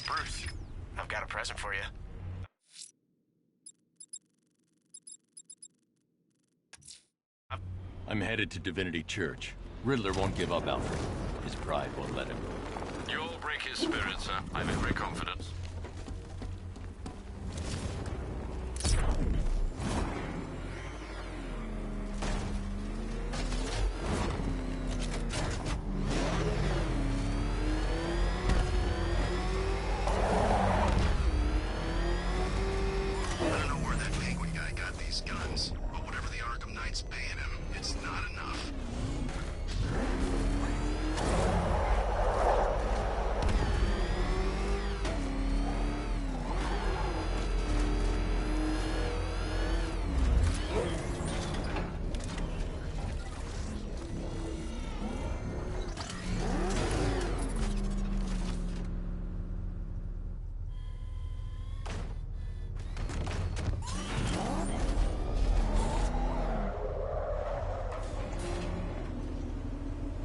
Bruce, I've got a present for you. I'm headed to Divinity Church. Riddler won't give up, Alfred. His pride won't let him. You'll break his spirit, sir. I'm in great confidence. I don't know where that penguin guy got these guns, but whatever the Arkham Knight's paying him, it's not enough.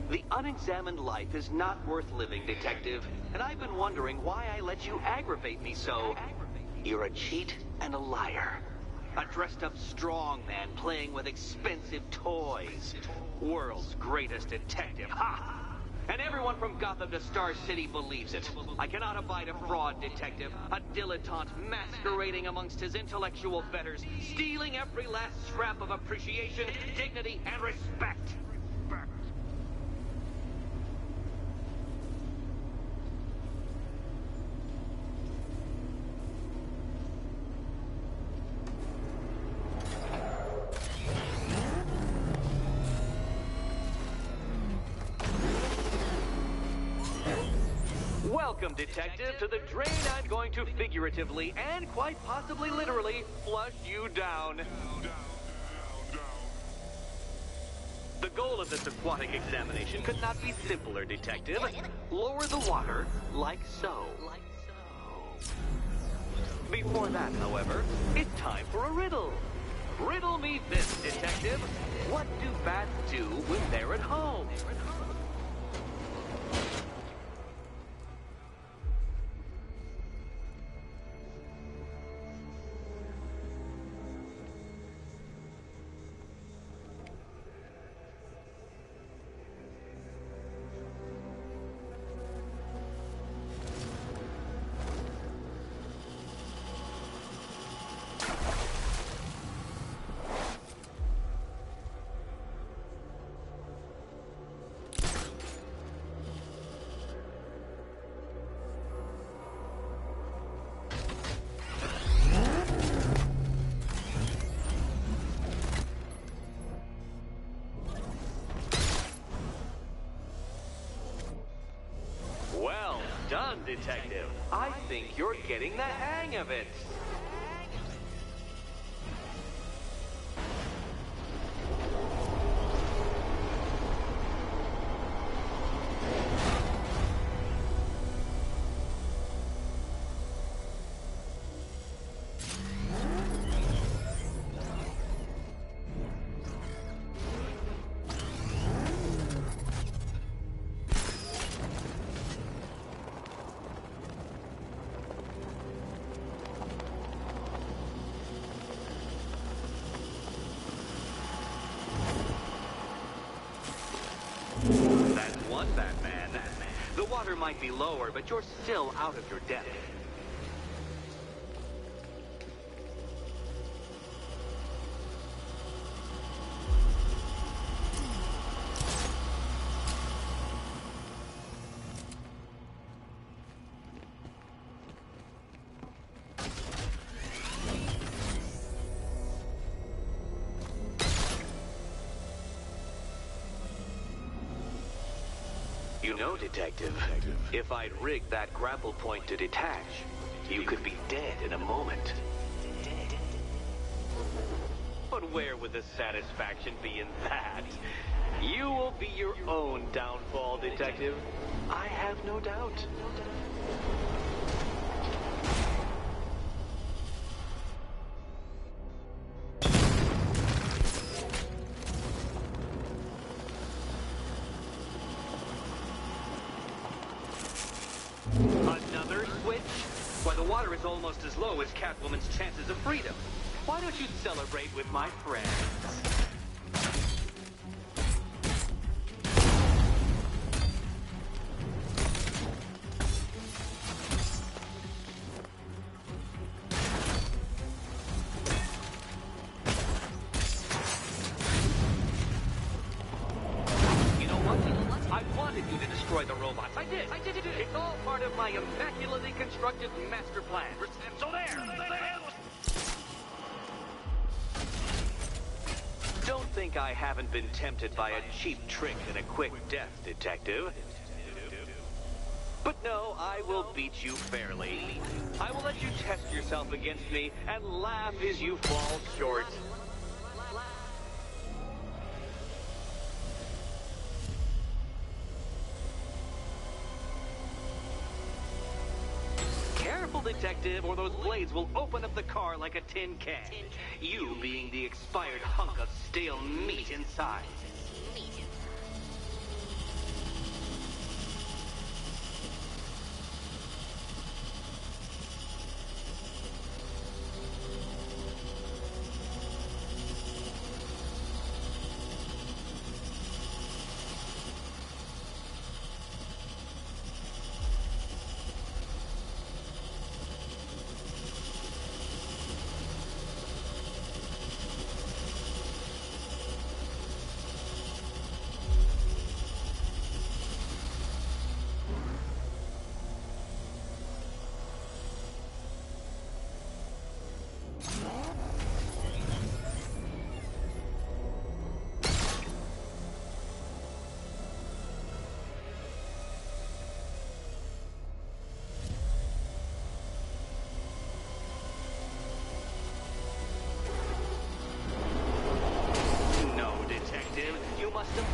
The unexamined life is not worth living, Detective, and I've been wondering why I let you aggravate me so. You're a cheat and a liar. A dressed-up strongman playing with expensive toys. World's greatest detective, ha! And everyone from Gotham to Star City believes it. I cannot abide a fraud detective, a dilettante masquerading amongst his intellectual betters, stealing every last scrap of appreciation, dignity, and respect. Welcome, Detective, to the drain I'm going to figuratively and quite possibly literally flush you down. The goal of this aquatic examination could not be simpler, Detective. Lower the water like so. Before that, however, it's time for a riddle. Riddle me this, Detective. What do bats do when they're at home? Well done, Detective. I think you're getting the hang of it. That's one Batman. The water might be lower, but you're still out of your depth. You know, Detective, if I'd rigged that grapple point to detach, you could be dead in a moment. But where would the satisfaction be in that? You will be your own downfall, Detective. I have no doubt. Another switch? Why, the water is almost as low as Catwoman's chances of freedom. Why don't you celebrate with my friends? It's all part of my immaculately constructed master plan. So there! Don't think I haven't been tempted by a cheap trick and a quick death, Detective. But no, I will beat you fairly. I will let you test yourself against me and laugh as you fall short. Careful, Detective, or those blades will open up the car like a tin can. You being the expired hunk of stale meat inside.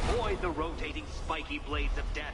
Avoid the rotating, spiky blades of death.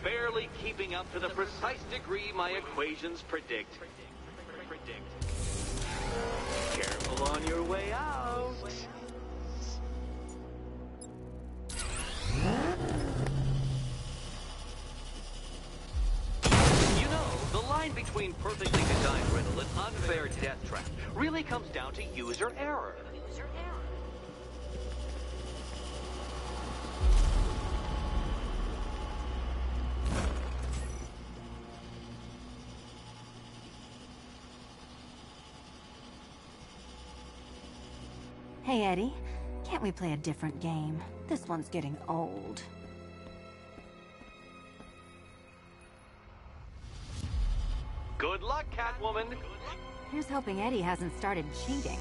Barely keeping up to the precise degree my equations predict. Careful on your way out. You know, the line between perfectly designed riddle and unfair death trap really comes down to user error. Hey, Eddie. Can't we play a different game? This one's getting old. Good luck, Catwoman. Here's hoping Eddie hasn't started cheating.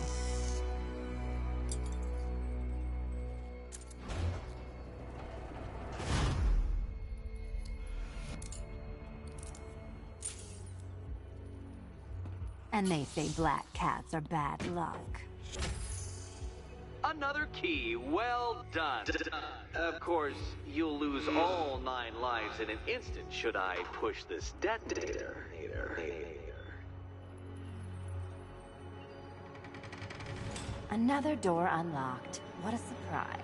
And they say black cats are bad luck. Another key. Well done. Of course, you'll lose all 9 lives in an instant should I push this detonator. Another door unlocked. What a surprise.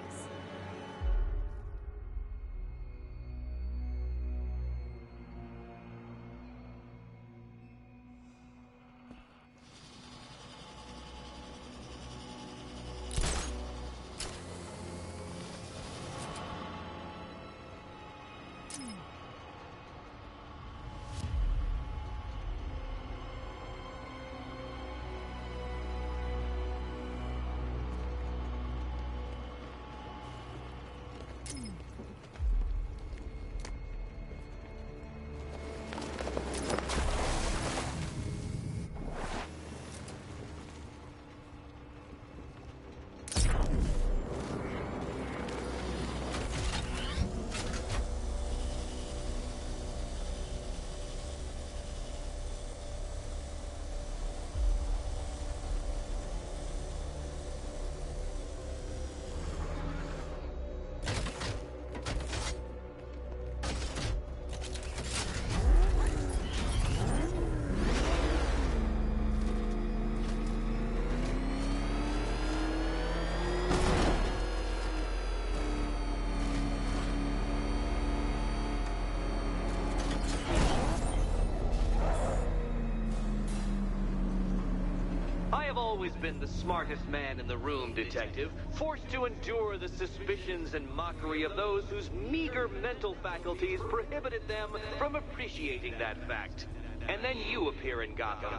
I've always been the smartest man in the room, Detective, forced to endure the suspicions and mockery of those whose meager mental faculties prohibited them from appreciating that fact. And then you appear in Gotham,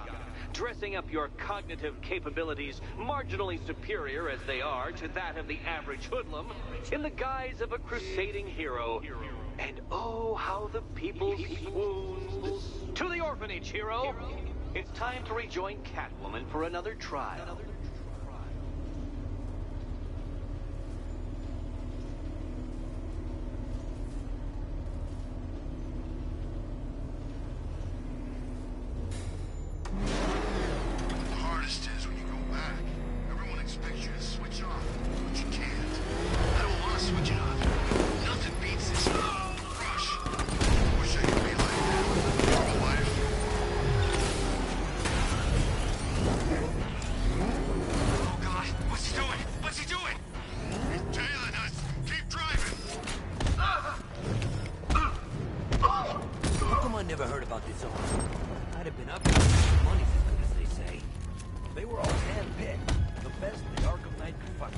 dressing up your cognitive capabilities, marginally superior as they are to that of the average hoodlum, in the guise of a crusading hero. And oh, how the people swoon. To the orphanage, hero! It's time to rejoin Catwoman for another trial. The hardest is when you go back. Everyone expects you to switch off, but you can't. I don't want to switch it off. Nothing beats this rush. Wish I could be like that. Your life. Oh God, what's he doing? What's he doing? He's tailing us. Keep driving. How come I never heard about this office? I'd have been up there if money's as good as they say. They were all hand-picked. The best the Arkham Knight could find.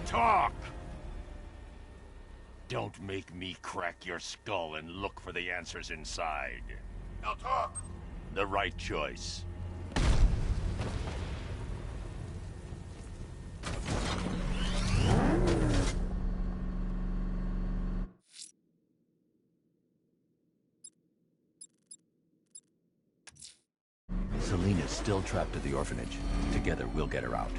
Talk! Don't make me crack your skull and look for the answers inside. Now talk. The right choice. Selena's still trapped at the orphanage. Together, we'll get her out.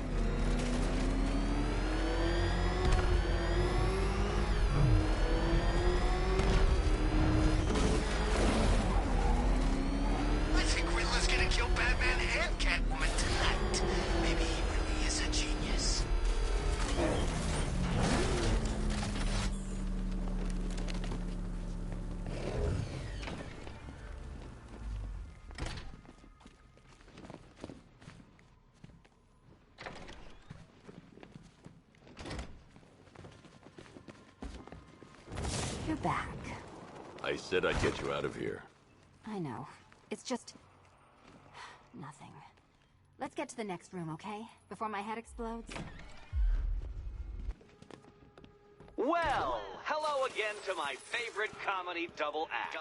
I think Riddler's gonna kill Batman and Catwoman tonight. Maybe he really is a genius. You're back. I said I'd get you out of here. I know. It's just... nothing. Let's get to the next room, okay? Before my head explodes. Well, hello again to my favorite comedy double act.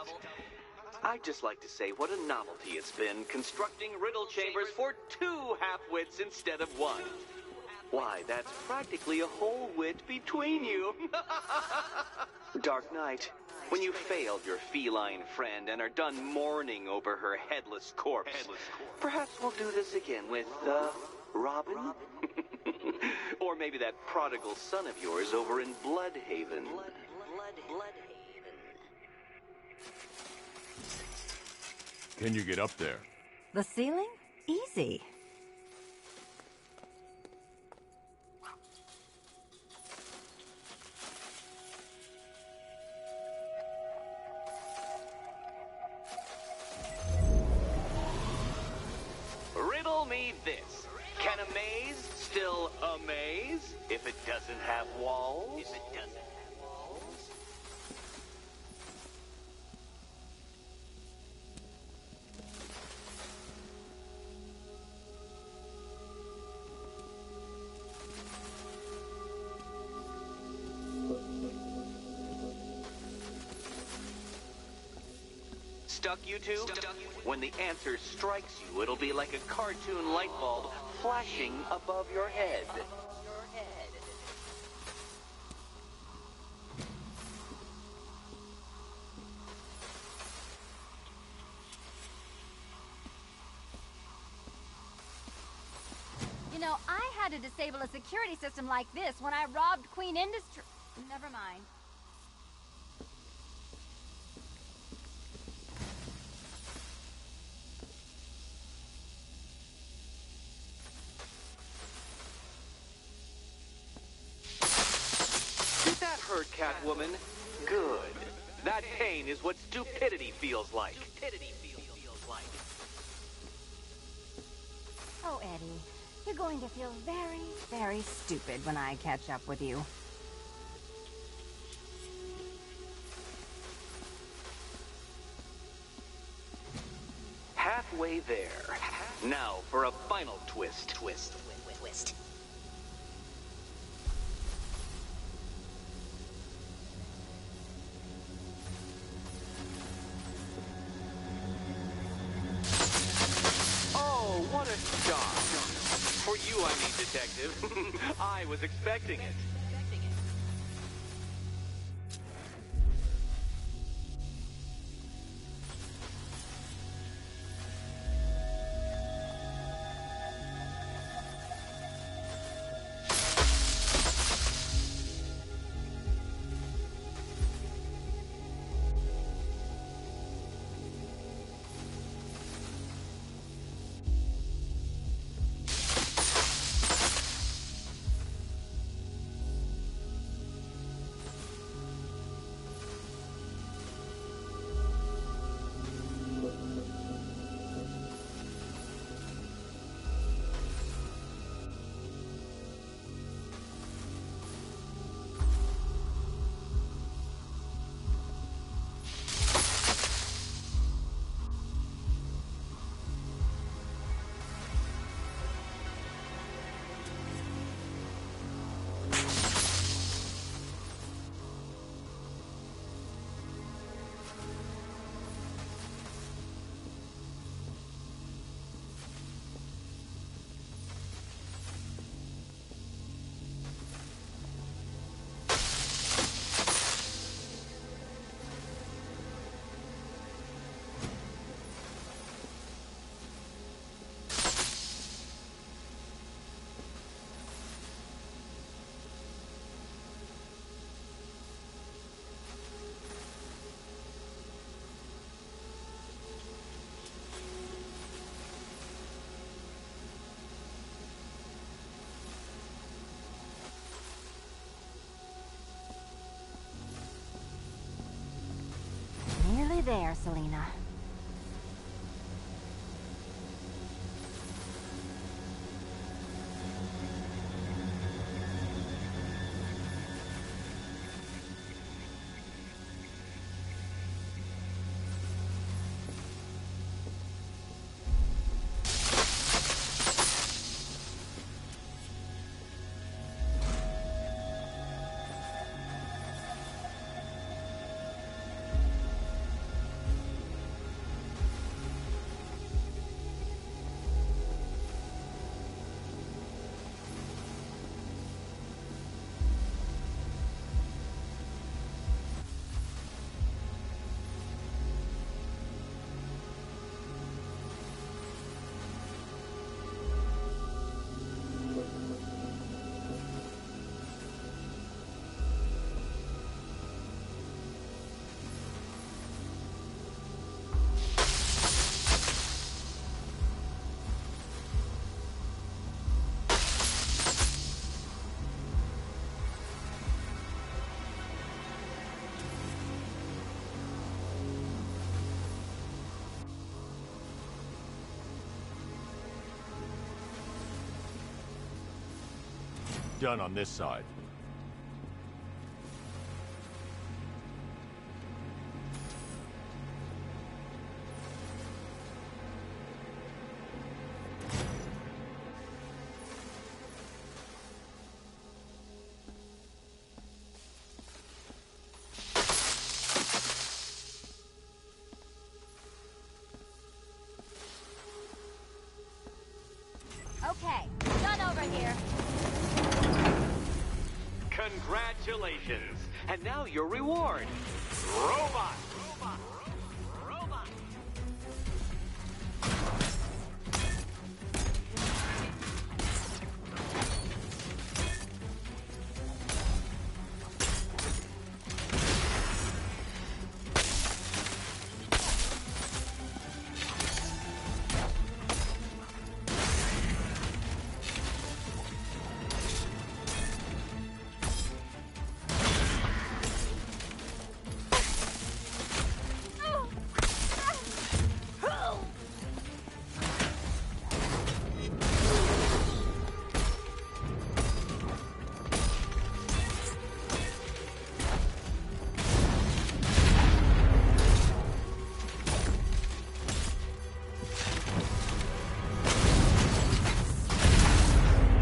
I'd just like to say what a novelty it's been constructing riddle chambers for 2 half-wits instead of 1. Why, that's practically a whole wit between you. Dark Knight, when you failed your feline friend and are done mourning over her headless corpse, perhaps we'll do this again with, Robin? Or maybe that prodigal son of yours over in Bloodhaven. Can you get up there? The ceiling? Easy. Riddle me this. Can a maze still a maze if it doesn't have walls? If it doesn't have walls? Stuck, you two? When the answer strikes you, it'll be like a cartoon light bulb flashing above your head. You know, I had to disable a security system like this when I robbed Queen Industry. Never mind. Did that hurt, Catwoman? Good. That pain is what stupidity feels like. Oh, Eddie, you're going to feel very, very stupid when I catch up with you. Halfway there. Now for a final twist. Twist. Oh, what a shock. For you, I mean, Detective. I was expecting it. Nearly there, Selena. Done on this side. Okay, done over here. Congratulations. And now your reward. Robot. Robot. Robot.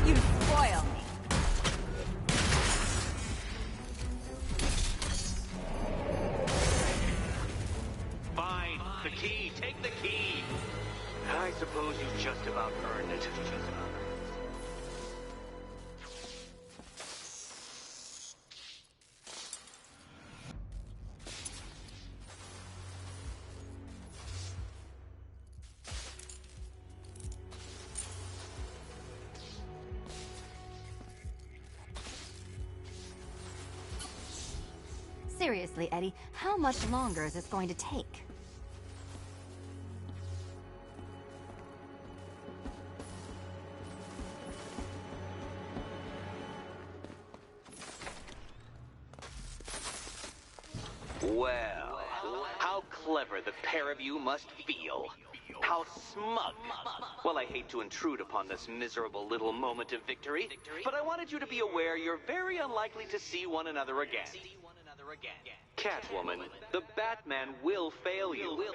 You spoil me. Fine. The key. Take the key. I suppose you just about earned it. Seriously, Eddie, how much longer is this going to take? Well, how clever the pair of you must feel. How smug. Well, I hate to intrude upon this miserable little moment of victory, but I wanted you to be aware you're very unlikely to see one another again. Catwoman, the Batman will fail you,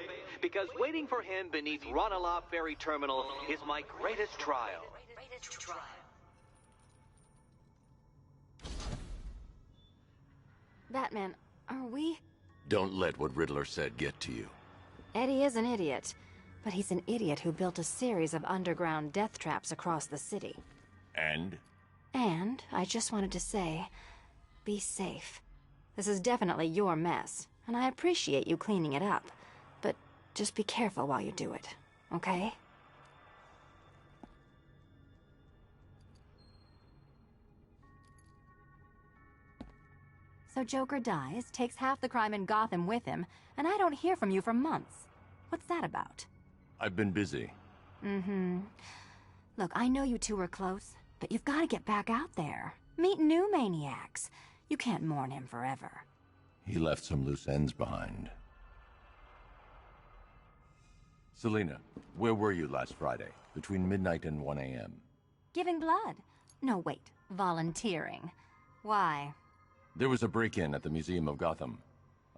because waiting for him beneath Ranelagh Ferry Terminal is my greatest trial. Batman, are we? Don't let what Riddler said get to you. Eddie is an idiot, but he's an idiot who built a series of underground death traps across the city. And? And I just wanted to say, be safe. This is definitely your mess, and I appreciate you cleaning it up. But just be careful while you do it, okay? So Joker dies, takes half the crime in Gotham with him, and I don't hear from you for months. What's that about? I've been busy. Mm-hmm. Look, I know you two were close, but you've got to get back out there. Meet new maniacs. You can't mourn him forever. He left some loose ends behind. Selina, where were you last Friday? Between midnight and 1 a.m. Giving blood. No, wait. Volunteering. Why? There was a break-in at the Museum of Gotham.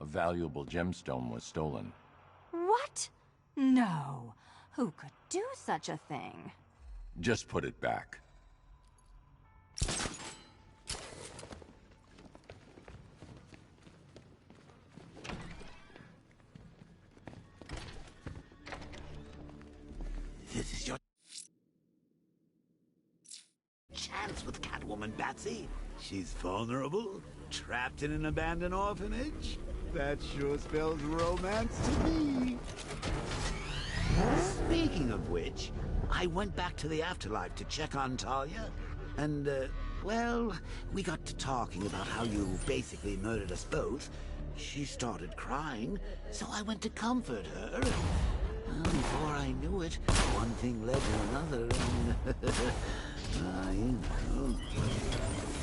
A valuable gemstone was stolen. What? No. Who could do such a thing? Just put it back. This is your chance with Catwoman, Batsy. She's vulnerable, trapped in an abandoned orphanage. That sure spells romance to me. Speaking of which, I went back to the afterlife to check on Talia, and, well, we got to talking about how you basically murdered us both. She started crying, so I went to comfort her. Well, before I knew it, one thing led to another, and... you know.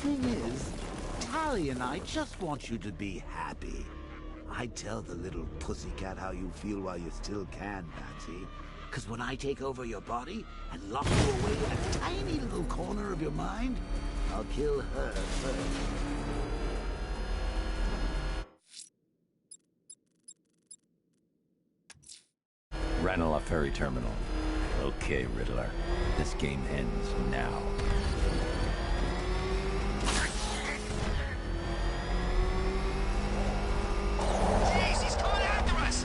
Thing is, Talia and I just want you to be happy. I tell the little pussycat how you feel while you still can, Patsy. 'Cause when I take over your body and lock you away in a tiny little corner of your mind, I'll kill her first. Ranelagh Ferry Terminal. Okay, Riddler. This game ends now. Jeez, he's coming after us!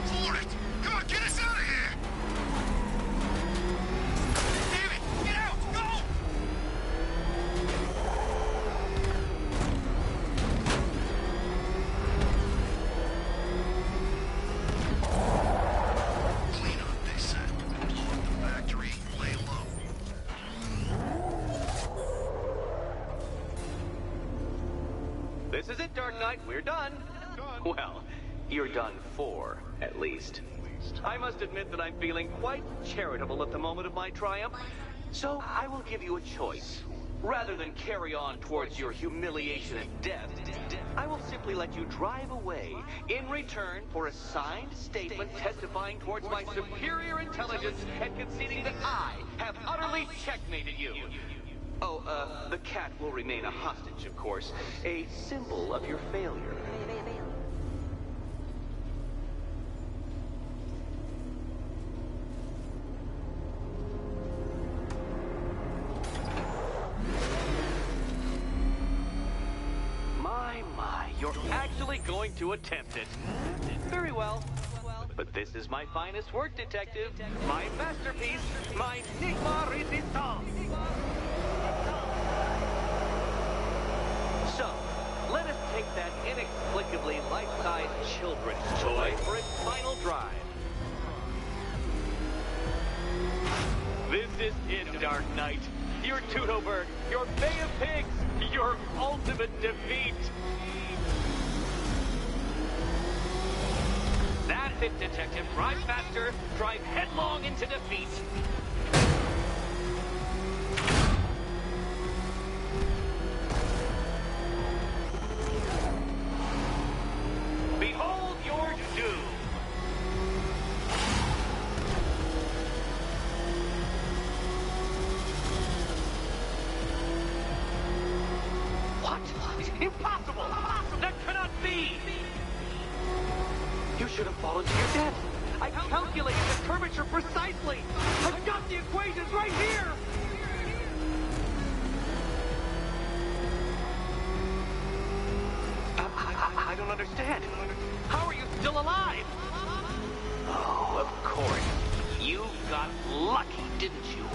Hold it! Come on, get us out of here! Damn it! Get out! Go! Clean up, they said. Blow up the factory, lay low. This is it, Dark Knight. We're done. Well, you're done for, at least. I must admit that I'm feeling quite charitable at the moment of my triumph. So I will give you a choice. Rather than carry on towards your humiliation and death, I will simply let you drive away in return for a signed statement testifying towards my superior intelligence and conceding that I have utterly checkmated you. Oh, the cat will remain a hostage, of course. A symbol of your failure. My, you're actually going to attempt it. Very well. But this is my finest work, Detective. My masterpiece, my Nigma Resistance. So, let us take that inexplicably life-size children's toy for its final drive. This is it, Dark Knight. Your Tudoberg, your Bay of Pigs, your ultimate defeat. That's it, Detective. Drive faster, drive headlong into defeat. Behold your doom. What? Impossible! That cannot be! You should have fallen to your death. I calculated the curvature precisely. I've got the equations right here. I don't understand. How are you still alive? Oh, of course. You got lucky, didn't you?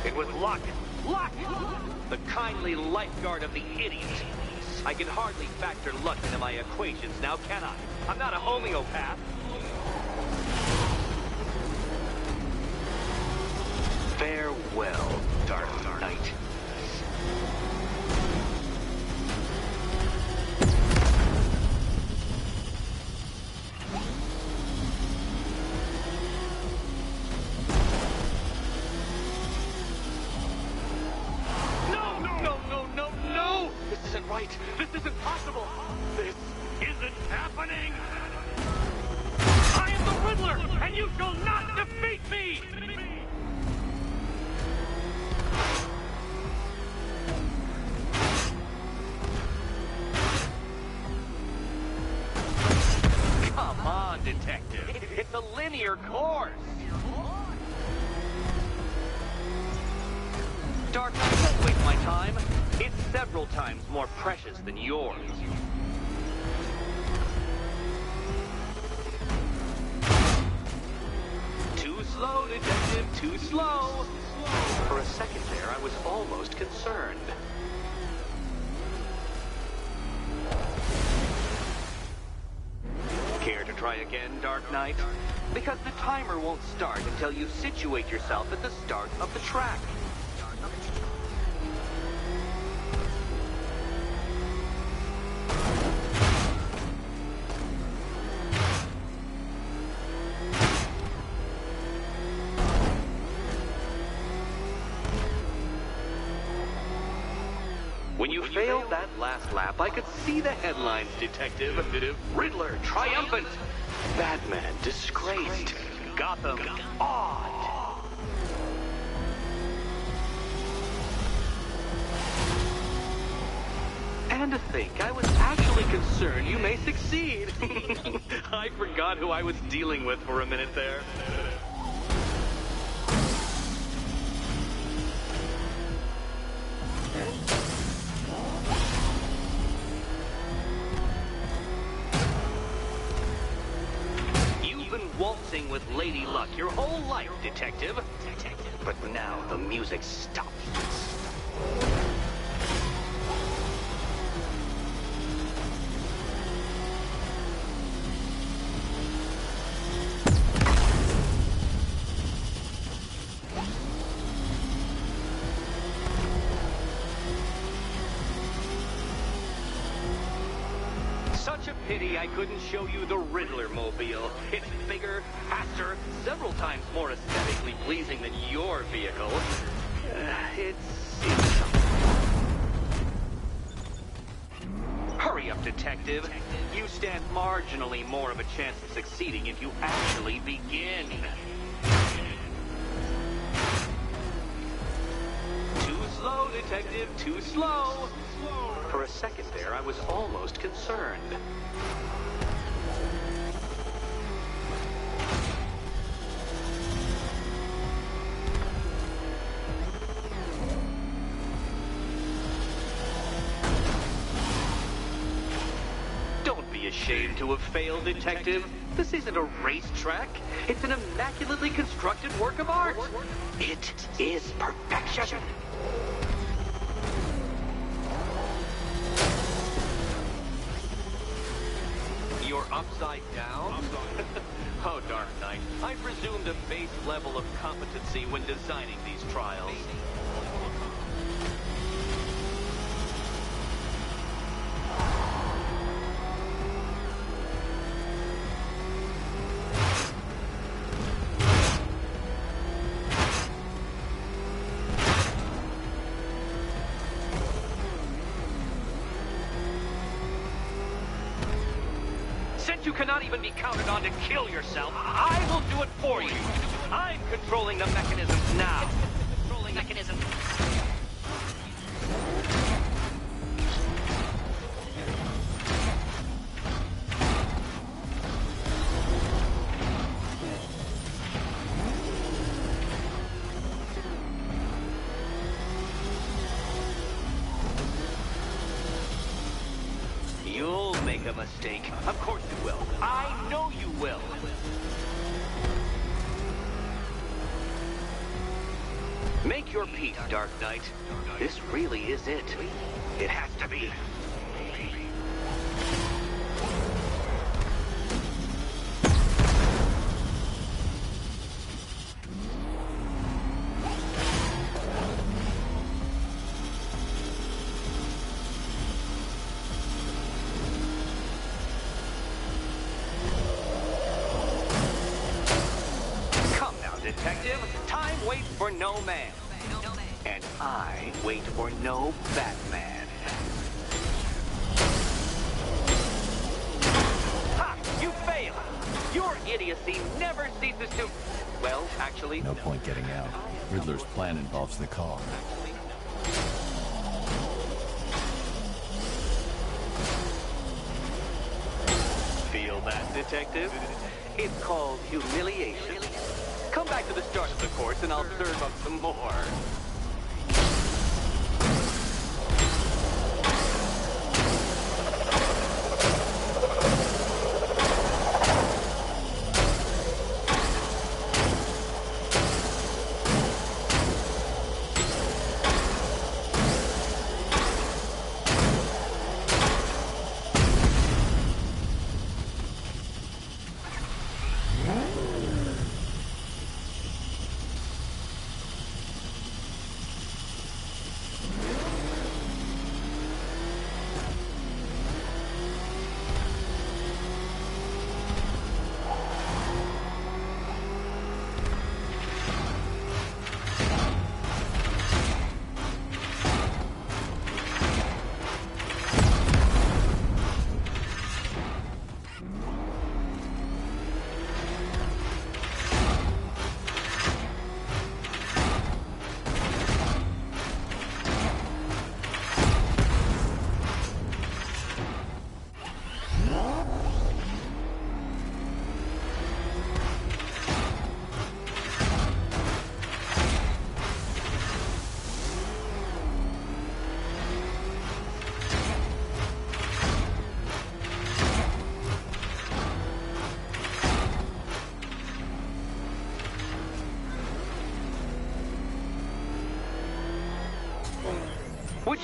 It was Luck. Luck! The kindly lifeguard of the idiot. I can hardly factor luck into my equations now, can I? I'm not a homeopath. Farewell, Dark Knight. No! This isn't right. This isn't possible. This isn't happening. I am the Riddler, and you shall not defeat me! Come on, Detective. It's a linear course. Dark Knight, don't waste my time. It's several times more precious than yours. Too slow, Detective, too slow. For a second there, I was almost concerned. Care to try again, Dark Knight? Because the timer won't start until you situate yourself at the start of the track. When you failed that last lap, I could see the headlines, Detective. Riddler triumphant. Batman disgraced. Gotham awed. And to think, I was actually concerned you may succeed. I forgot who I was dealing with for a minute there. You've been waltzing with Lady Luck your whole life, Detective. But now the music stops. Such a pity I couldn't show you the Riddler mobile. It's bigger, faster, several times more aesthetically pleasing than your vehicle. It's Hurry up, Detective. You stand marginally more of a chance of succeeding if you actually begin. Too slow, Detective, too slow. For a second there, I was almost concerned. Don't be ashamed to have failed, Detective. This isn't a racetrack. It's an immaculately constructed work of art. It is perfection. You're upside down? Oh, Dark Knight. I presumed a base level of competency when designing these trials. Since you cannot even be counted on to kill yourself, I will do it for you. I'm controlling the mechanisms now. Controlling mechanisms. You'll make a mistake. Of course you will. I know you will. Make your peace, Dark Knight. This really is it. It has to be. Detective, time waits for no man. And I wait for no Batman. Ha! You failed! Your idiocy never ceases to... Well, actually... No point getting out. Riddler's plan involves the car. Feel that, Detective? It's called humiliation. Come back to the start of the course and I'll serve up some more.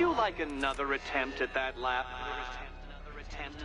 you like another attempt at that lap? Another attempt.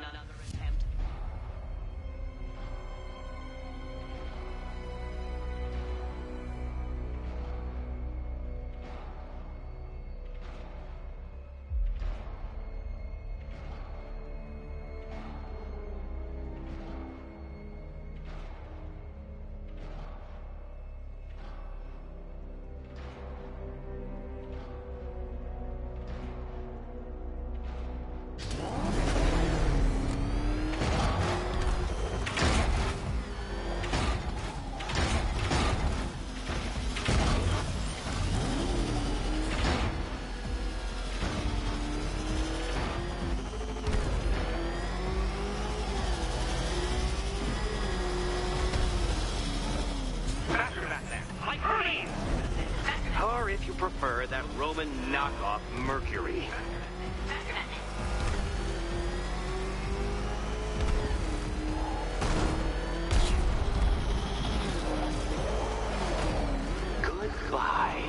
Or if you prefer, that Roman knockoff Mercury. Goodbye.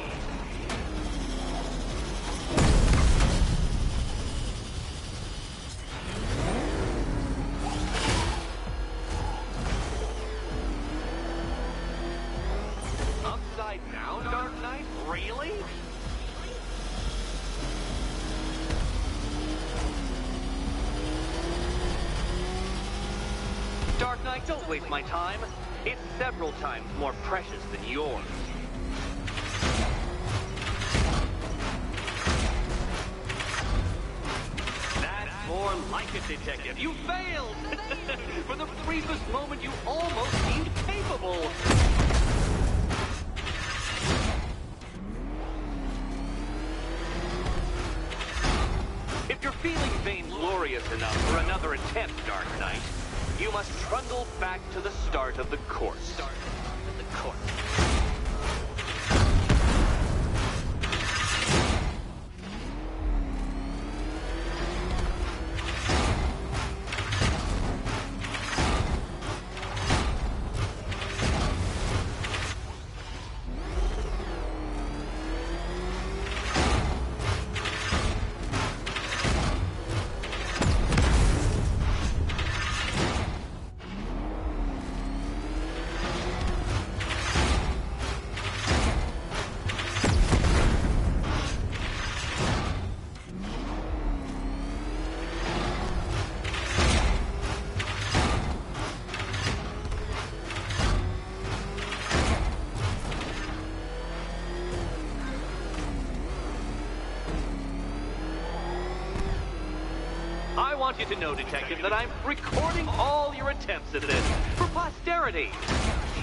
Upside down, Dark Knight? Really? Dark Knight, don't waste my time. It's several times more precious than yours. That's more like it, Detective. You failed! For the briefest moment, you almost seemed capable. If you're feeling vainglorious enough for another attempt, Dark Knight, you must trundle back to the start of the course. I want you to know, Detective, that I'm recording all your attempts at this for posterity.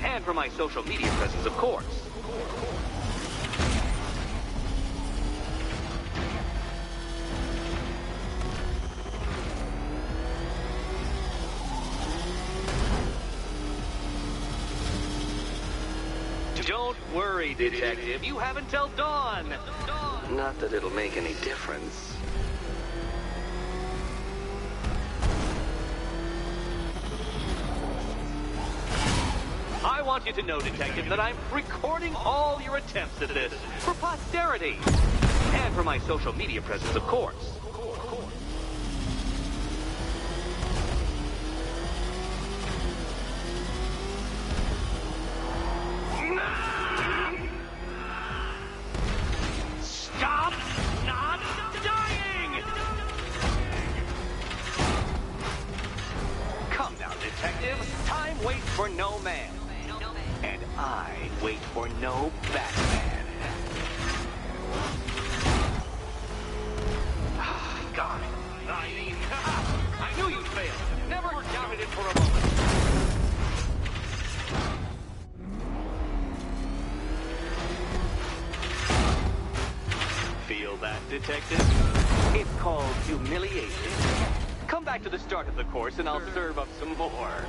And for my social media presence, of course. Don't worry, Detective. You have until dawn. Not that it'll make any difference. I want you to know, Detective, that I'm recording all your attempts at this for posterity. And for my social media presence, of course. Stop not dying! Come now, Detective. Time waits for no man. And I wait for no Batman. God. I knew you'd fail. Never doubted it for a moment. Feel that, Detective? It's called humiliation. Come back to the start of the course and I'll serve up some more.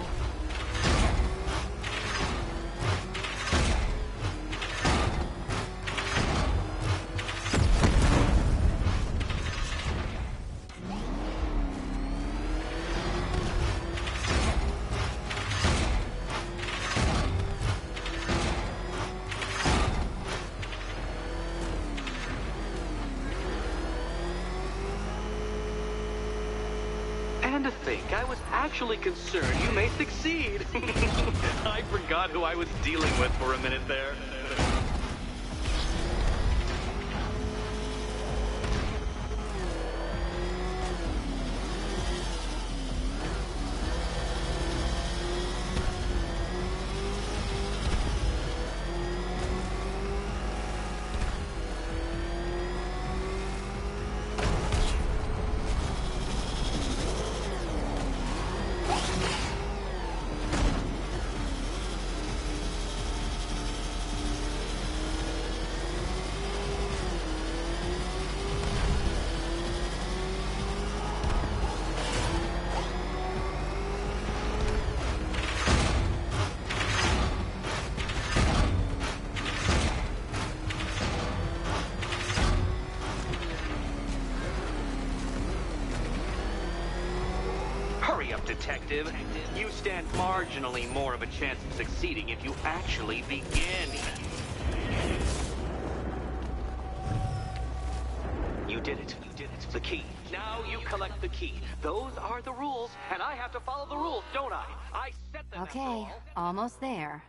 to think I was actually concerned you may succeed. I forgot who I was dealing with for a minute there. Hurry up, Detective. You stand marginally more of a chance of succeeding if you actually begin. You did it. You did it. The key. Now you collect the key. Those are the rules, and I have to follow the rules, don't I? I set them. Okay, almost there.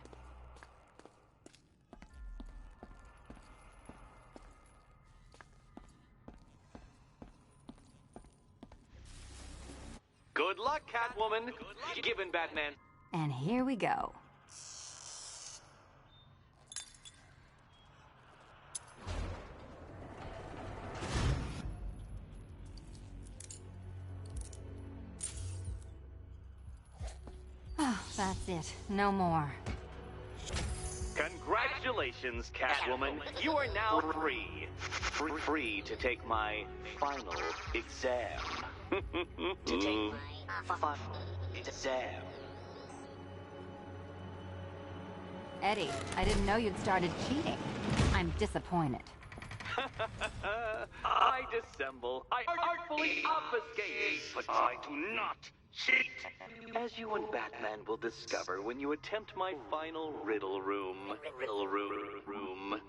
Good luck, Catwoman. Given Batman. And here we go. Oh, that's it. No more. Congratulations, Catwoman. You are now free. Free to take my final exam. To take my final exam. Eddie, I didn't know you'd started cheating. I'm disappointed. I dissemble. I artfully obfuscate. But I do not cheat. As you and Batman will discover when you attempt my final riddle room. Riddle room.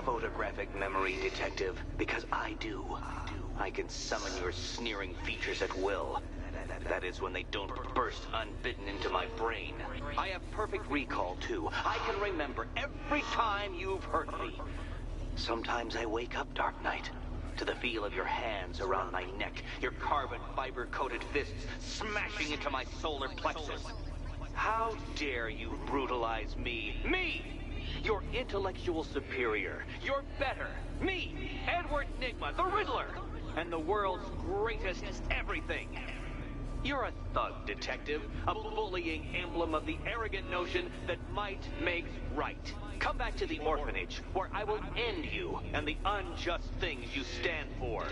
Photographic memory, Detective, because I do. I can summon your sneering features at will. That is when they don't burst unbidden into my brain. I have perfect recall, too. I can remember every time you've hurt me. Sometimes I wake up, Dark Knight, to the feel of your hands around my neck, your carbon fiber-coated fists smashing into my solar plexus. How dare you brutalize me? Me! Your intellectual superior. You're better. Me, Edward Nygma, the Riddler, and the world's greatest everything. You're a thug, Detective, a bullying emblem of the arrogant notion that might makes right. Come back to the orphanage, where I will end you and the unjust things you stand for.